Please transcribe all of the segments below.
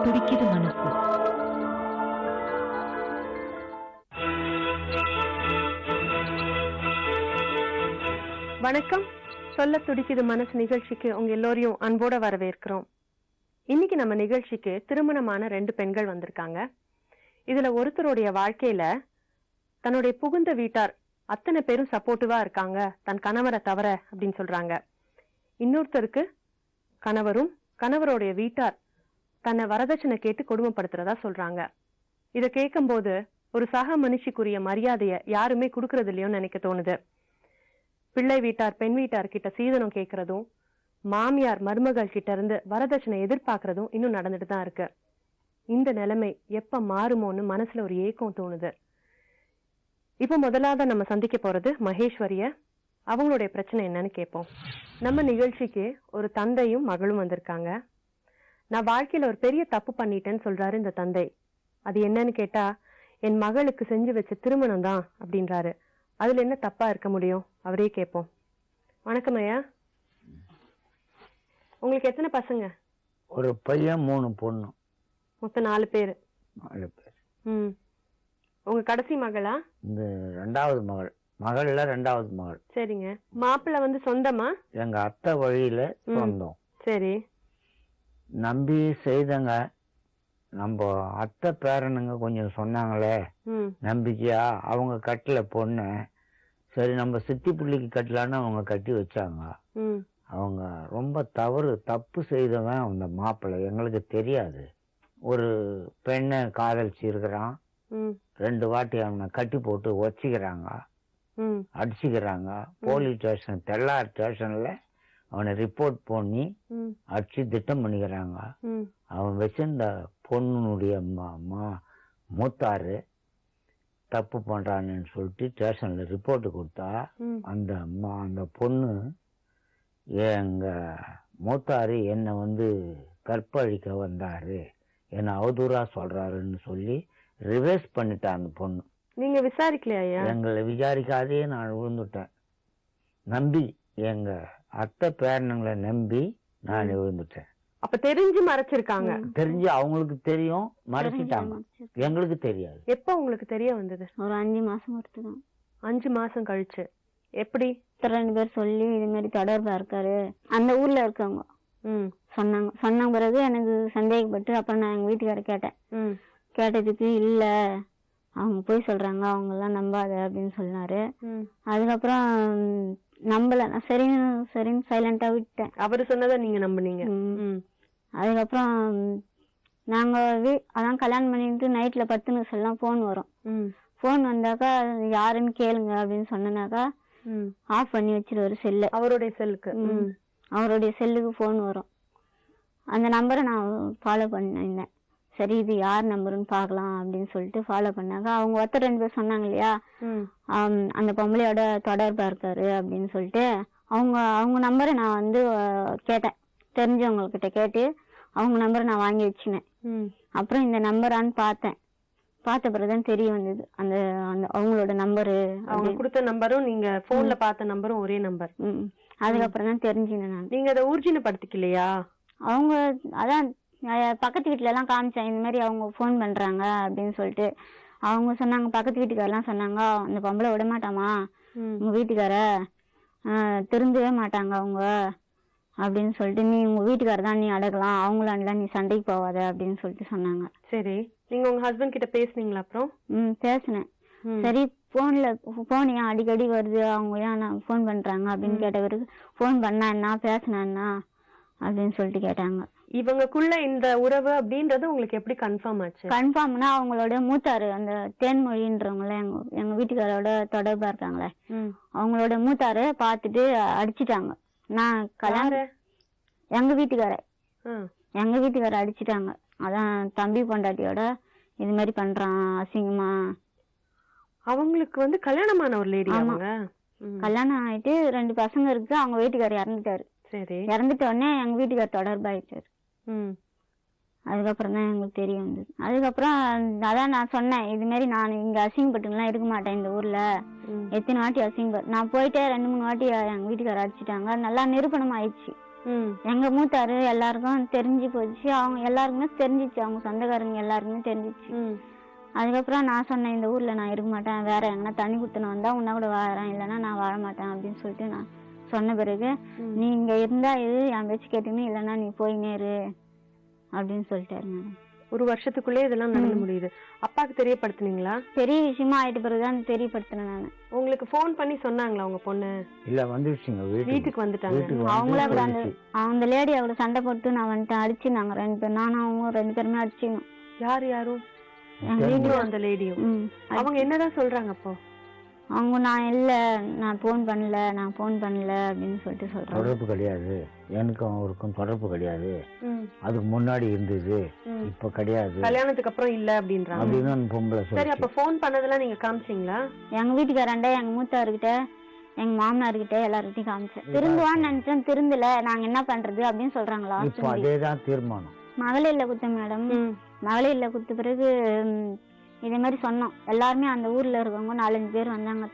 துடிக்குது மனசு. வணக்கம். சொல்ல துடிக்குது மனசு நிகழ்ச்சிக்கு உங்க எல்லோரையும் அன்போட வரவேற்கிறோம். இன்னைக்கு நம்ம நிகழ்ச்சிக்கு திருமணமான 2 பெண்கள் வந்திருக்காங்க. இதுல ஒருத்தருடைய வாழ்க்கையில தன்னுடைய புகுந்த வீட்டார் அத்தனை பேரும் சப்போர்ட்டிவா இருக்காங்க, தன் கணவரை தவிர அப்படின்னு சொல்றாங்க. இன்னொருத்தருக்கு கணவரும் கணவருடைய வீட்டார் தன்னை வரதட்சணை கேட்டு கொடுமைப்படுத்துறதா சொல்றாங்க. இத கேட்கும் போது ஒரு சக மனுஷிக்குரிய மரியாதைய யாருமே கொடுக்கறது இல்லையோன்னு நினைக்க தோணுது. பிள்ளை வீட்டார் பெண் வீட்டார் கிட்ட சீதனம் கேட்கறதும், மாமியார் மருமகள் கிட்ட இருந்து வரதட்சணை எதிர்பார்க்கறதும் இன்னும் நடந்துட்டு தான் இருக்கு. இந்த நிலைமை எப்ப மாறுமோன்னு மனசுல ஒரு ஏக்கம் தோணுது. இப்ப முதலாவது நம்ம சந்திக்க போறது மகேஸ்வரிய. அவங்களுடைய பிரச்சனை என்னன்னு கேட்போம். நம்ம நிகழ்ச்சிக்கு ஒரு தந்தையும் மகளும் வந்திருக்காங்க. நான் வாழ்க்கையில ஒரு பெரிய தப்பு பண்ணிட்டேன்னு சொல்றாரு இந்த தந்தை. அது என்னன்னு கேட்டா, என் மகளுக்கு செஞ்சு வச்ச திருமணம் தான் அப்படின்றாரு. அதுல என்ன தப்பா இருக்க முடியும்? அவரே கேட்போம். வணக்கம் ஐயா. உங்களுக்கு எத்தனை பசங்க? ஒரு பையன் 3 பொண்ணு. மொத்தம் 4 பேரு. 4 பேர். உங்க கடைசி மகளா? இந்த 2வது மகள். மகள்ல 2வது மகள். சரிங்க. மாப்பிள்ளை வந்து சொந்தமா? எங்க அத்தை வழியில சொந்தம். சரி. நம்பி செய்தங்க. நம்ம அத்தை பேரனுங்க கொஞ்சம் சொன்னாங்களே நம்பிக்கையா, அவங்க கட்டல பொண்ணு. சரி நம்ம சித்தி பிள்ளைக்கு கட்டலான்னு அவங்க கட்டி வச்சாங்க. அவங்க ரொம்ப தப்பு செய்தவன் அந்த மாப்பிள்ளை. எங்களுக்கு தெரியாது. ஒரு பெண்ணை காதலிச்சு இருக்கிறான். 2 வாட்டி அவனை கட்டி போட்டு வச்சுக்கிறாங்க, அடிச்சுக்கிறாங்க. போலீஸ் ஸ்டேஷன் தெல்லார் ஸ்டேஷன்ல அவனை ரிப்போர்ட் பண்ணி அடிச்சு திட்டம் பண்ணிக்கிறாங்க. அவன் வச்சிருந்த பொண்ணுடைய மூத்தாரு தப்பு பண்றான்னு சொல்லிட்டு ஸ்டேஷன்ல ரிப்போர்ட் கொடுத்தா, அந்த பொண்ணு எங்க மூத்தாரு என்னை வந்து கற்பழிக்க வந்தாரு, என்ன அவதூறா சொல்றாருன்னு சொல்லி ரிவர்ஸ் பண்ணிட்டா அந்த பொண்ணு. நீங்க விசாரிக்கலையா? எங்களை விசாரிக்காதே நான் விழுந்துட்டேன். நம்பி எங்க அத்தை பேரனுங்களை நம்பி நான் விழுந்துட்டேன். அப்ப தெரிஞ்சு மறைச்சிருக்காங்க. தெரிஞ்சு அவங்களுக்கு தெரியும், மறைச்சிட்டாங்க. எங்களுக்கு தெரியாது. எப்ப உங்களுக்கு தெரிய வந்தது? ஒரு 5 மாசம் வருதுதான். 5 மாசம் கழிச்சு. எப்படி? 2 பேர் சொல்லி இது மாதிரி தொடர்பா இருக்காரு அந்த ஊர்ல இருக்கவங்க சொன்ன பிறகு எனக்கு சந்தேகப்பட்டு அப்புறம் நான் எங்க வீட்டுக்கார கேட்டேன். கேட்டதுக்கு இல்ல அவங்க போய் சொல்றாங்க, அவங்க எல்லாம் நம்பாத அப்படின்னு சொன்னாரு. அதுக்கப்புறம் நம்பல. நான் சரின்னு சைலண்டா விட்டேன். அவரு சொன்னதை நீங்க நம்புனீங்க. அதுக்கப்புறம் நாங்க அதான் கல்யாணம் பண்ணிட்டு நைட்ல 10 நிமிஷம் எல்லாம் போன் வரும். போன் வந்தாக்கா யாருன்னு கேளுங்க அப்படின்னு சொன்னாக்கா ஆஃப் பண்ணி வச்சிருவாரு செல்லு. அவருடைய செல்லுக்கு அவருடைய செல்லுக்கு போன் வரும். அந்த நம்பரை நான் ஃபாலோ பண்ணிருந்தேன். சரி இது யார் நம்பருன்னு பாக்கலாம் அப்படின்னு சொல்லிட்டு ஃபாலோ பண்ணாங்க. அவங்க 2 பேர் சொன்னாங்க இல்லையா, அந்த பொம்பளையோட தொடர்பா இருக்காரு அப்படின்னு சொல்லிட்டு அவங்க நம்பரை நான் வந்து கேட்டேன். தெரிஞ்சவங்ககிட்ட கேட்டு அவங்க நம்பரை நான் வாங்கி வச்சினேன். அப்புறம் இந்த நம்பரான்னு பார்த்த பிறகுதான் தெரிய வந்தது அந்த அவங்களோட நம்பரு. அவங்க கொடுத்த நம்பரும் நீங்க போன்ல பார்த்த நம்பரும் ஒரே நம்பர். அதுக்கப்புறம் தான் தெரிஞ்சுனேன் நான். நீங்க அதை ஊர்ஜினப்படுத்திக்கலையா? அவங்க அதான் பக்கத்து வீட்டுல எல்லாம் காமிச்சேன், இந்த மாதிரி அவங்க போன் பண்றாங்க அப்படின்னு சொல்லிட்டு. அவங்க சொன்னாங்க, பக்கத்து வீட்டுக்காரெல்லாம் சொன்னாங்க, அந்த பொம்பளை விட மாட்டாமா உங்க வீட்டுக்கார, திருந்தவே மாட்டாங்க அவங்க அப்படின்னு சொல்லிட்டு, நீ உங்க வீட்டுக்கார தான் நீ அடக்கலாம், அவங்களாண்டா நீ சண்டைக்கு போவாத அப்படின்னு சொல்லிட்டு சொன்னாங்க. சரி, நீங்க உங்க ஹஸ்பண்ட் கிட்ட பேசுனீங்களா? அப்புறம் பேசினேன். சரி போன் ஏன் அடிக்கடி வருது, அவங்க ஏன் போன் பண்றாங்க அப்படின்னு கேட்ட பிறகு போன் பண்ணா என்ன பேசினா என்ன அப்படின்னு சொல்லிட்டு கேட்டாங்க. இவங்களுக்குள்ள இந்த உறவு அப்படின்றது உங்களுக்கு எப்படி கன்ஃபார்ம் ஆச்சு? கன்ஃபார்ம்னா அவங்களோட மூத்தாரு அந்த தேன்மொழின்றவங்கள எங்க வீட்டுக்காரோட தொடர்பா இருக்காங்களே, அவங்களோட மூத்தாரு பாத்துட்டு அடிச்சுட்டாங்க. நான் எங்க வீட்டுக்கார அடிச்சுட்டாங்க. அதான் தம்பி பொண்டாட்டியோட இது மாதிரி பண்றான் அசிங்கமா. அவங்களுக்கு வந்து கல்யாணமான ஒரு லேடி. அவங்க கல்யாணம் ஆயிட்டு 2 பசங்க இருக்கு. அவங்க வீட்டுக்காரர் இறந்துட்டாரு. சரி. இறந்துட்ட உடனே எங்க வீட்டுக்காரர் தொடர்பாயிட்டாரு. அதுக்கப்புறம் தான் எங்களுக்கு தெரிய வந்தது. அதுக்கப்புறம் அதான் நான் சொன்னேன், இது மாதிரி நான் இங்க அசிங்கப்பட்டுலாம் இருக்க மாட்டேன் இந்த ஊர்ல, எத்தனை வாட்டி அசிங்கப்பட்டு நான் போயிட்டே 2-3 வாட்டி எங்க வீட்டுக்கார அடிச்சுட்டாங்க. நல்லா நிரூபணம் ஆயிடுச்சு. எங்க மூத்தாரு எல்லாருக்கும் தெரிஞ்சு போச்சு, அவங்க எல்லாருக்குமே தெரிஞ்சிச்சு, அவங்க சொந்தக்காரங்க எல்லாருக்குமே தெரிஞ்சிச்சு. அதுக்கப்புறம் நான் சொன்னேன், இந்த ஊர்ல நான் இருக்க மாட்டேன், வேற எங்கன்னா தண்ணி குத்துன்னு வந்தா உன்னா கூட வாழறேன், இல்லைன்னா நான் வாழ மாட்டேன் அப்படின்னு சொல்லிட்டு நான் சொன்ன பிறகு, நீ இங்க இருந்தா இது என் பேச்சு கேட்டுன்னு, இல்லைன்னா நீ போய் நேரு அப்படின்னு சொல்லிட்டாரு மேடம். ஒரு வருஷத்துக்குள்ளே இதெல்லாம் நடந்து முடியுது. அப்பாக்கு தெரியப்படுத்துனீங்களா? பெரிய விஷயமா ஆயிட்டு பிறகுதான் தெரியப்படுத்தினேன் நான். உங்களுக்கு போன் பண்ணி சொன்னாங்களா உங்க பொண்ணு? இல்ல வந்துருச்சுங்க, வீட்டுக்கு வந்துட்டாங்க. அவங்களே கூட அந்த லேடி அவளை சண்டை போட்டு நான் வந்துட்டு அடிச்சு, நாங்க 2 பேரும், நானும் அவங்க 2 பேருமே அடிச்சுக்கணும். யாரும் அந்த லேடியும் அவங்க என்னதான் சொல்றாங்க அப்போ? அவங்க நான் இல்ல, நான் போன் பண்ணல அப்படின்னு சொல்லிட்டு சொல்றாங்க. தொடர்பு கிடையாது, எனக்கும் அவருக்கும் தொடர்பு கிடையாது, அதுக்கு முன்னாடி இருந்தது, இப்ப கிடையாது, கல்யாணத்துக்கு அப்புறம் இல்ல அப்படின்றாங்க அப்படின்னு பொம்பளை. சரி, அப்ப போன் பண்ணதெல்லாம் நீங்க காமிச்சீங்களா? எங்க வீட்டுக்காரண்ட, எங்க மூத்தாருக்கிட்ட, எங்க மாமனார்கிட்ட எல்லார்கிட்டையும் காமிச்சேன். திருந்துவான்னு நினைச்சேன், திருந்தல, நாங்க என்ன பண்றது அப்படின்னு சொல்றாங்களா. இப்ப அதேதான் தீர்மானம். மகளிர்ல குத்த மேடம், மகளிர்ல குத்த பிறகு இதே மாதிரி சொன்னோம். எல்லாருமே அந்த ஊர்ல இருக்கவங்க 4-5 பேர் வந்தாங்க,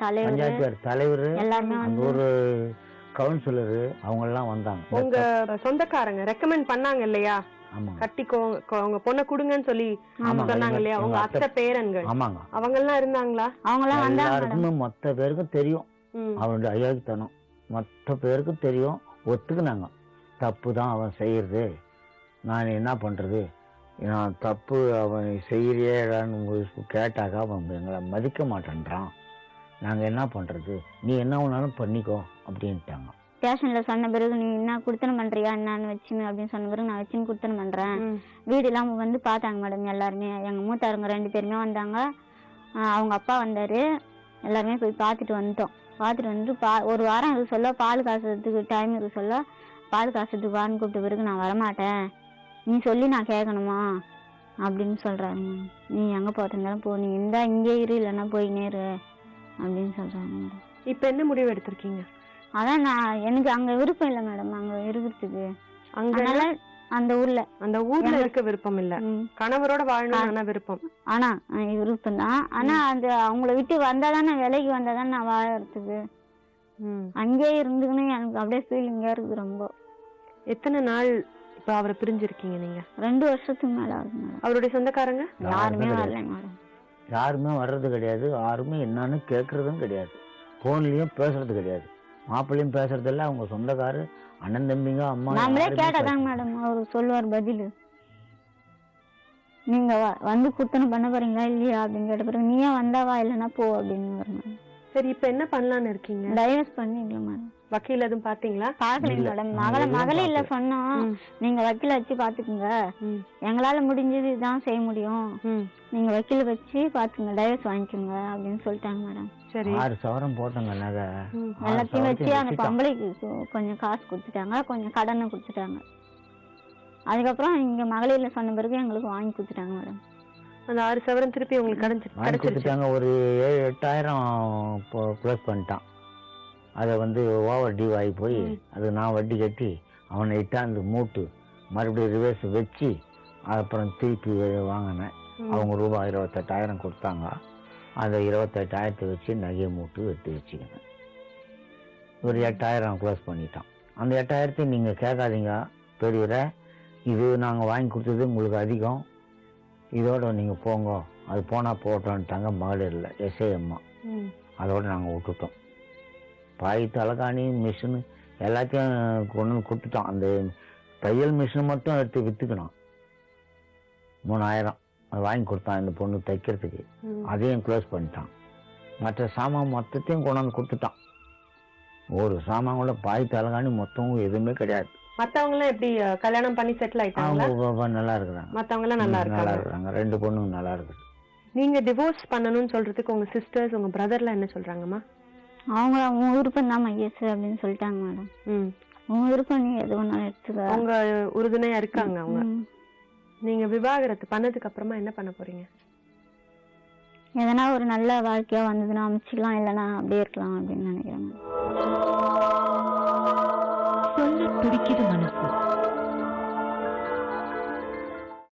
தலைவர் எல்லாருமே வந்து, ஒரு கவுன்சிலர் அவங்க எல்லாம் வந்தாங்க. உங்க சொந்தக்காரங்க ரெக்கமெண்ட் பண்ணாங்க இல்லையா, கட்டிக்கோ உங்க பொண்ணை கொடுங்கன்னு சொல்லி சொன்னாங்க இல்லையா, உங்க அத்தை பேரன்கள் அவங்க எல்லாம் இருந்தாங்களா? அவங்க எல்லாம் வந்தாங்க. மொத்த பேருக்கும் தெரியும் அவனுடைய அயோக்கியத்தனம், மொத்த பேருக்கும் தெரியும், ஒத்துக்குனாங்க. தப்பு தான் அவன் செய்யறது, நான் என்ன பண்றது, நான் தப்பு அவன் செய்யறியான்னு கேட்டாக்கா அவன் எங்களை மதிக்க மாட்டேன்றான், நாங்க என்ன பண்றது, நீ என்ன வேணாலும் பண்ணிக்கோ அப்படின்ட்டாங்க. ஸ்டேஷன்ல சொன்ன பிறகு, நீ என்ன குடுத்தனம் பண்றியா என்னன்னு வச்சுன்னு அப்படின்னு சொன்ன பிறகு, நான் வச்சுன்னு குடுத்தனம் பண்றேன். வீடு எல்லாம் வந்து பாத்தாங்க மேடம் எல்லாருமே, எங்க மூத்தாருங்க 2 பேருமே வந்தாங்க, அவங்க அப்பா வந்தாரு, எல்லாருமே போய் பார்த்துட்டு வந்துட்டோம். பார்த்துட்டு வந்துட்டு ஒரு வாரம் இது சொல்ல, பால் காசுறதுக்கு டைம் இது சொல்ல, பால் காசுறதுக்கு வான்னு கூப்பிட்ட பிறகு, நான் வரமாட்டேன், நீ சொல்லி நான் கேட்கணுமா அப்படின்னு சொல்றாங்க. நீ எங்க போட்டிருந்தாலும் போ, நீ இருந்தா இங்கே இரு, இல்லைன்னா போய் நேரு அப்படின்னு சொல்றாங்க மேடம். இப்ப என்ன முடிவு எடுத்திருக்கீங்க? அதான் நான், எனக்கு அங்க விருப்பம் இல்லை மேடம், அங்க இருக்கிறதுக்கு. அதனால அந்த ஊர்ல இருக்க விருப்பம் இல்ல, கணவரோட வாழணும் விருப்பம். ஆனா விருப்பம் தான், ஆனா அந்த அவங்கள விட்டு வந்தாதானே, விலைக்கு வந்தாதானே நான் வாழறதுக்கு. அங்கேயே இருந்துக்குன்னு எனக்கு அப்படியே ஃபீலிங்கா இருக்கு ரொம்ப. எத்தனை நாள் இப்ப அவரை பிரிஞ்சிருக்கீங்க நீங்க? 2 வருஷத்துக்கு மேல ஆகுது மேடம். அவருடைய சொந்தக்காரங்க யாருமே வரல மேடம், யாருமே வர்றது கிடையாது, யாருமே என்னன்னு கேக்குறதும் கிடையாது, போன்லயும் பேசுறது கிடையாது, மாப்பிள்ளையும் பேசுறது இல்ல, அவங்க சொந்தக்காரு அண்ணன் தம்பிங்க அம்மா நாமளே கேட்டதாங்க மேடம், அவரு சொல்லுவார் பதில், நீங்க வந்து குத்தனை பண்ண போறீங்களா இல்லையா அப்படின்னு கேட்ட பிறகு, நீயே வந்தாவா இல்லைன்னா போ அப்படின்னு. சரி, இப்ப என்ன பண்ணலான்னு இருக்கீங்க? டைவர்ஸ் பண்ணிக்கலாம் மேடம். வக்கீல் எதுவும் பாத்தீங்களா? பாக்கலீங்க மேடம், மகளே இல்ல சொன்னோம், நீங்க வக்கீல வச்சு பாத்துக்குங்க, எங்களால முடிஞ்சது இதான் செய்ய முடியும், நீங்க வக்கீல வச்சு பாத்துங்க, டைவர்ஸ் வாங்கிக்கோங்க அப்படின்னு சொல்லிட்டாங்க மேடம். சரி, 6 சவரம் போட்டோங்க நகை எல்லாத்தையும் வச்சு அந்த பொம்பளைக்கு கொஞ்சம் காசு கொடுத்துட்டாங்க, கொஞ்சம் கடனை கொடுத்துட்டாங்க. அதுக்கப்புறம் இங்க மகளிர்ல சொன்ன பிறகு எங்களுக்கு வாங்கி கொடுத்துட்டாங்க மேடம். அந்த 6 சவரம் திருப்பி உங்களுக்கு கிடைச்சிட்டாங்க. ஒரு 7-8,000 ப்ளஸ் பண்ணிட்டான், அதை வந்து ஓவர் டியூ ஆகி போய், அது நான் வட்டி கட்டி அவனை இட்டாந்து மூட்டு மறுபடியும் ரிவர்ஸ் வச்சு அப்புறம் திருப்பி வாங்கினேன். அவங்க ரூபாய் 28,000 கொடுத்தாங்க, அந்த 28,000 வச்சு நகையை மூட்டு வெட்டி வச்சுக்கினேன். ஒரு 8,000 க்ளோஸ் பண்ணிட்டான். அந்த 8,000 நீங்கள் கேட்காதீங்க பெரியவரை, இது நாங்கள் வாங்கி கொடுத்தது உங்களுக்கு அதிகம், இதோட நீங்கள் போங்க, அது போனால் போட்டோன்ட்டாங்க மகளிரில் எஸ்ஐஎம்மா. அதோட நாங்கள் விட்டுட்டோம். பாய் தலைகாணி மிஷினு எல்லாத்தையும் கொண்டு வந்து கொடுத்துட்டோம். அந்த தையல் மிஷின் மட்டும் எடுத்து விற்றுக்கணும், 3,000 அது வாங்கி கொடுத்தான் இந்த பொண்ணு தைக்கிறதுக்கு, அதையும் க்ளோஸ் பண்ணிட்டான். மற்ற சாமான் மொத்தத்தையும் கொண்டு வந்து கொடுத்துட்டான். ஒரு சாமான் கூட பாய் தலைகாணி மொத்தம் எதுவுமே கிடையாது. மத்தவங்க எல்லாம் எப்படி கல்யாணம் பண்ணி செட்டில் ஆயிட்டாங்க? நல்லா இருக்கிறாங்க, மத்தவங்க எல்லாம் நல்லா இருக்காங்க, 2 பொண்ணுங்க நல்லா இருக்குது. நீங்க டிவோர்ஸ் பண்ணணும்னு சொல்றதுக்கு உங்க சிஸ்டர்ஸ் உங்க பிரதர்லாம் என்ன சொல்றாங்கம்மா? அவங்க உன் விருப்பம் தான் மையஸ் அப்படின்னு சொல்லிட்டாங்க மேடம். உன் விருப்பம், நீ எது ஒன்னாலும் எடுத்துக்க, அவங்க உறுதுணையா இருக்காங்க அவங்க. நீங்க விவாகரத்து பண்ணதுக்கு அப்புறமா என்ன பண்ண போறீங்க? எதனா ஒரு நல்ல வாழ்க்கையா வந்ததுன்னா அமைச்சிக்கலாம், இல்லைன்னா அப்படியே இருக்கலாம் அப்படின்னு நினைக்கிறேன். சொல்ல துடிக்குது மனசு.